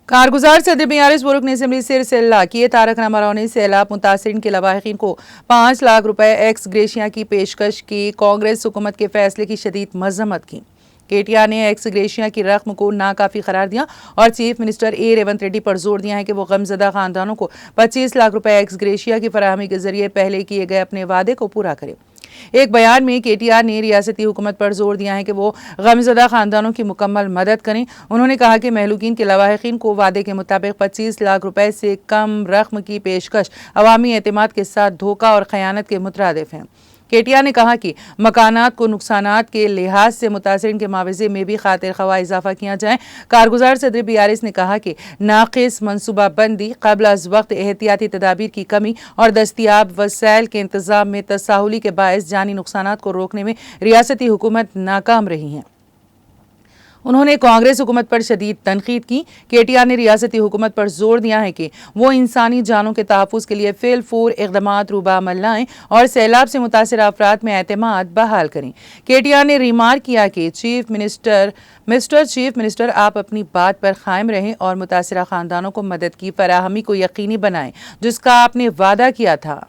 कारगुजार सदर BRS रुकन assembly Sircilla किए तारक रामाराव ने सैलाब मुतासरीन के लवाहिकीन को 5 लाख रुपए एक्स ग्रेशिया की पेशकश की। कांग्रेस हुकूमत के फैसले की शदीद मजम्मत की। KTR ने एक्स ग्रेशिया की रकम को नाकाफी करार दिया और चीफ मिनिस्टर रेवंत रेड्डी पर जोर दिया है कि वो गमजदा खानदानों को 25 लाख रुपए एक्स ग्रेशिया की फराहमी के जरिए पहले किए गए अपने वादे को पूरा करे। एक बयान में KTR ने रियासती हुकूमत पर जोर दिया है कि वो गमजदा खानदानों की मुकम्मल मदद करें। उन्होंने कहा कि महलूकीन के लवाहिकीन को वादे के मुताबिक 25 लाख रुपए से कम रकम की पेशकश अवामी एतमाद के साथ धोखा और खयानत के मुतरादिफ है। KTR ने कहा कि मकानात को नुकसानात के लिहाज से मुतासरीन के मुआवजे में भी खातिर ख्वाह इजाफा किया जाए। कारगुजार सदर BRS ने कहा कि नाकिस मनसूबा बंदी, क़ब्ल अज़ वक्त एहतियाती तदाबीर की कमी और दस्तियाब वसाइल के इंतज़ाम में तसाहुली के बायस जानी नुकसानात को रोकने में रियासती हुकूमत नाकाम रही है। उन्होंने कांग्रेस हुकूमत पर शदीद तनकीद की। KTR ने रियासती हुकूमत पर जोर दिया है कि वो इंसानी जानों के तहफ़्फ़ुज़ के लिए फ़िलफूर इक़दामात रूबामल लाएं और सैलाब से मुतासिर अफराद में एतमाद बहाल करें। KTR ने रिमार्क किया कि चीफ मिनिस्टर आप अपनी बात पर कायम रहें और मुतासिरा ख़ानदानों को मदद की फराहमी को यकीनी बनाएं जिसका आपने वादा किया था।